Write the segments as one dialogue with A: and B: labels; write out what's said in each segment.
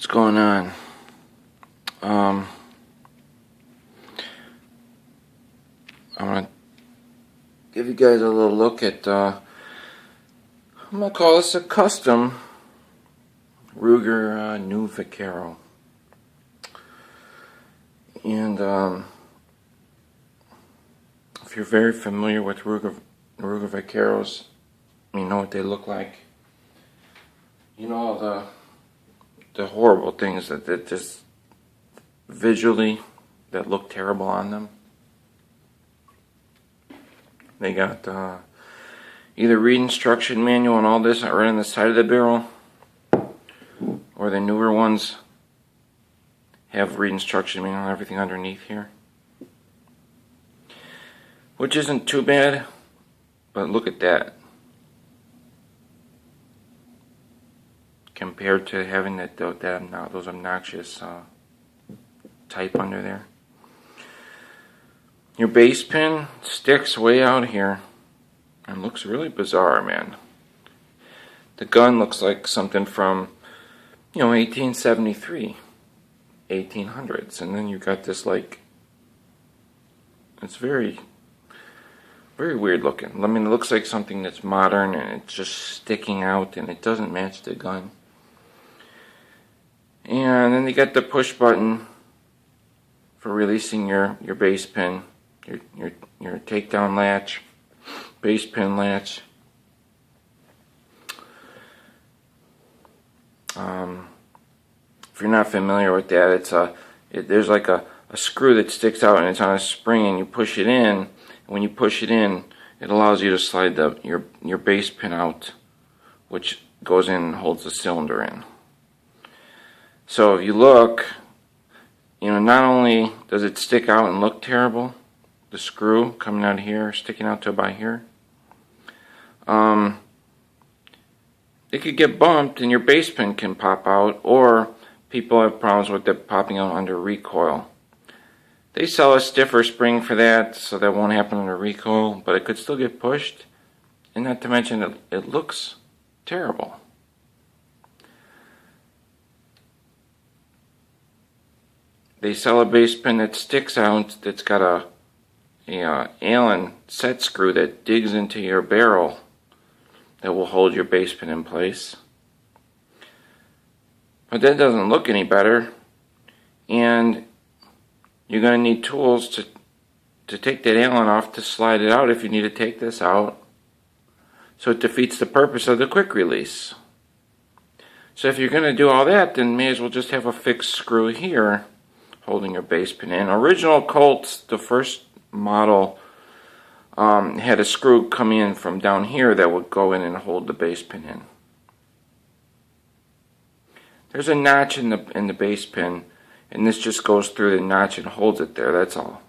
A: What's going on? I'm gonna give you guys a little look at I'm gonna call this a custom Ruger new Vaquero. And if you're very familiar with Ruger Vaqueros, you know what they look like. You know all the horrible things that just visually that look terrible on them. They got either read instruction manual and all this right on the side of the barrel, or the newer ones have read instruction manual and everything underneath here, which isn't too bad, but look at that compared to having those obnoxious type under there. Your base pin sticks way out here and looks really bizarre, man. The gun looks like something from 1873, 1800s, and then you got this it's very weird looking. I mean, it looks like something that's modern and it's just sticking out and it doesn't match the gun. And then you got the push button for releasing your base pin, your takedown latch, base pin latch. If you're not familiar with that, there's like a screw that sticks out and it's on a spring, and you push it in. And when you push it in, it allows you to slide your base pin out, which goes in and holds the cylinder in. So if you look, not only does it stick out and look terrible, the screw coming out here, sticking out to about here, it could get bumped and your base pin can pop out, or people have problems with it popping out under recoil. They sell a stiffer spring for that, so that won't happen under recoil, but it could still get pushed, and not to mention it looks terrible. They sell a base pin that sticks out, that's got a Allen set screw that digs into your barrel that will hold your base pin in place. But that doesn't look any better, and you're going to need tools to take that Allen off to slide it out if you need to take this out. So it defeats the purpose of the quick release. So if you're going to do all that, then may as well just have a fixed screw here holding your base pin in. Original Colts, the first model, had a screw come in from down here that would go in and hold the base pin in. There's a notch in the base pin, and this just goes through the notch and holds it there. That's all.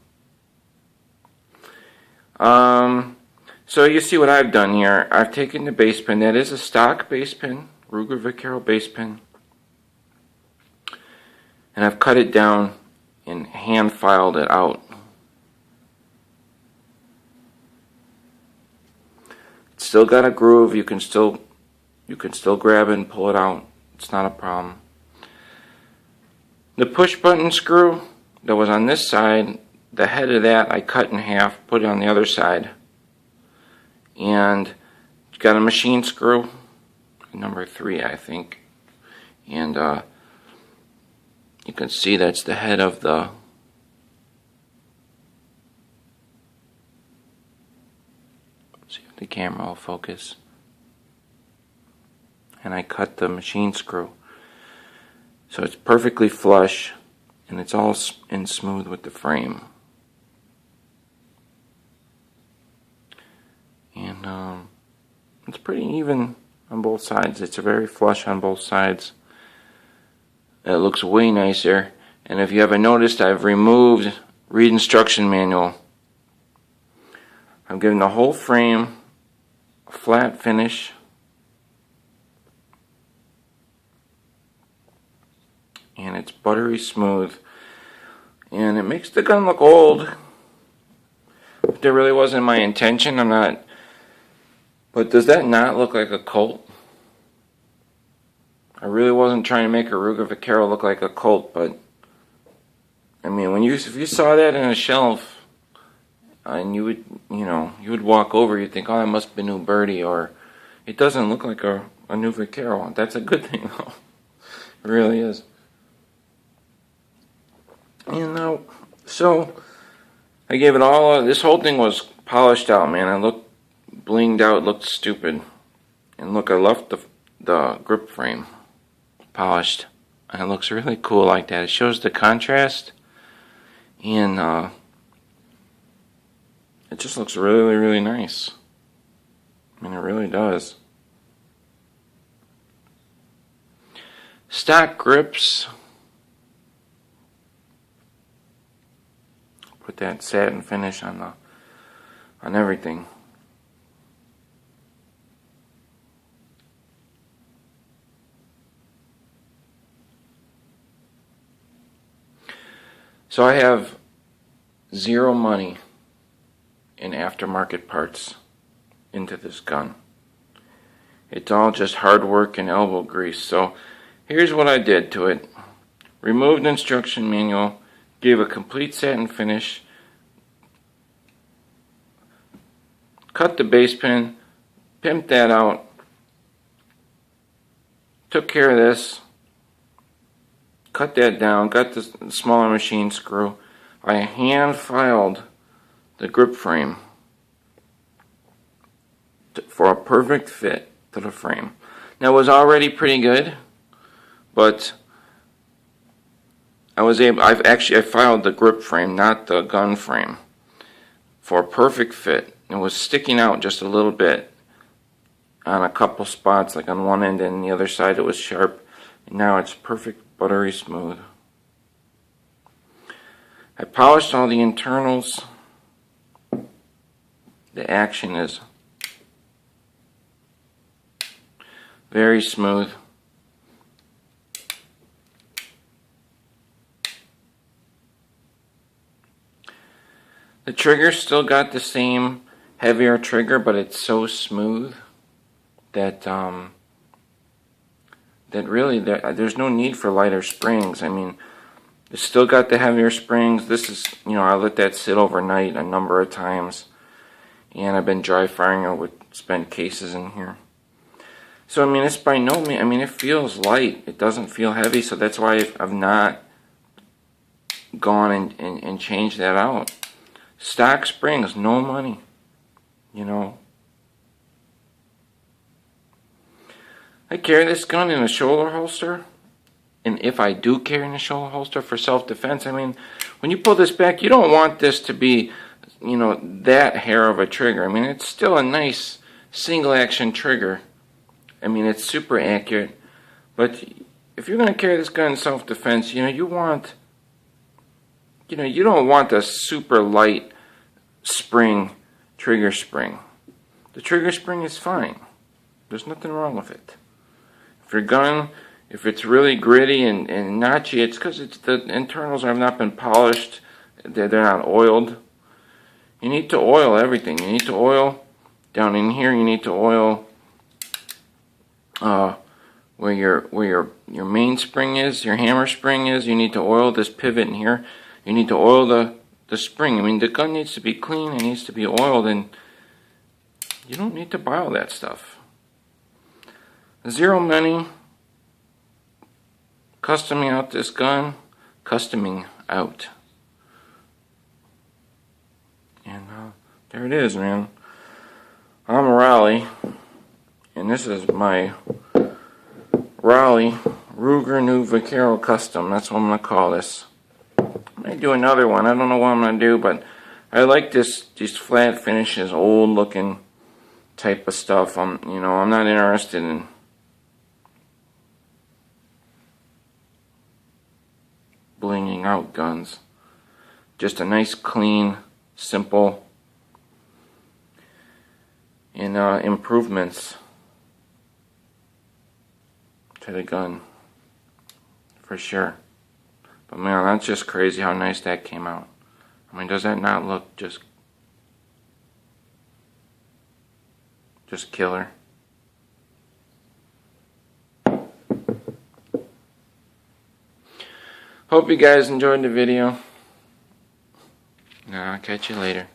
A: So you see what I've done here. I've taken the base pin. That is a stock base pin, Ruger Vaquero base pin, and I've cut it down and hand filed it out. It's still got a groove. You can still grab it and pull it out. It's not a problem. The push button screw that was on this side, the head of that I cut in half, put it on the other side, and got a machine screw, number 3 I think, and you can see that's the head of the camera will focus, and I cut the machine screw so it's perfectly flush and it's all in smooth with the frame, and it's pretty even on both sides. It's very flush on both sides. It looks way nicer. And if you haven't noticed, I've removed read instruction manual. I'm giving the whole frame a flat finish, and it's buttery smooth, and it makes the gun look old. That really wasn't my intention. But does that not look like a Colt? I really wasn't trying to make a Ruger Vaquero look like a Colt, but I mean, if you saw that in a shelf, and you would walk over, you'd think, oh, that must be a new Birdie, or it doesn't look like a new Vaquero. That's a good thing, though. It really is. So I gave it all. This whole thing was polished out, man. It looked blinged out, looked stupid. And look, I left the grip frame polished, and it looks really cool like that. It shows the contrast, and it just looks really, really nice. I mean, it really does. Stock grips. Put that satin finish on everything. So I have zero money in aftermarket parts into this gun. It's all just hard work and elbow grease. So here's what I did to it. Removed instruction manual, gave a complete satin finish, cut the base pin, pimped that out, took care of this, cut that down, got the smaller machine screw. I hand filed the grip frame for a perfect fit to the frame. Now it was already pretty good, but I filed the grip frame, not the gun frame, for a perfect fit. It was sticking out just a little bit on a couple spots, like on one end, and the other side it was sharp. And now it's perfect, buttery smooth. I polished all the internals. The action is very smooth. The trigger still got the same heavier trigger, but it's so smooth that there's no need for lighter springs. I mean, it's still got the heavier springs. This is, I let that sit overnight a number of times, and I've been dry firing it with spent cases in here. So I mean, it's by no means, I mean, it feels light. It doesn't feel heavy, so that's why I've not gone and changed that out. Stock springs, no money, I carry this gun in a shoulder holster, and if I do carry in a shoulder holster for self-defense, I mean, when you pull this back, you don't want this to be, that hair of a trigger. I mean, it's still a nice single-action trigger. I mean, it's super accurate, but if you're going to carry this gun in self-defense, you don't want a super light spring, trigger spring. The trigger spring is fine. There's nothing wrong with it. If your gun, if it's really gritty and notchy, it's because the internals have not been polished. They're not oiled. You need to oil everything. You need to oil down in here. You need to oil where your main spring is, your hammer spring is. You need to oil this pivot in here. You need to oil the spring. I mean, the gun needs to be clean. It needs to be oiled, and you don't need to buy all that stuff. Zero money. Customing out this gun. Customing out. And there it is, man. I'm Raleigh, and this is my Raleigh Ruger New Vaquero Custom. That's what I'm going to call this. I might do another one. I don't know what I'm going to do, but I like these flat finishes, old looking type of stuff. I'm not interested in blinging out guns. Just a nice, clean, simple, and improvements to the gun, for sure. But man, that's just crazy how nice that came out. I mean, does that not look just killer? Hope you guys enjoyed the video. I'll catch you later.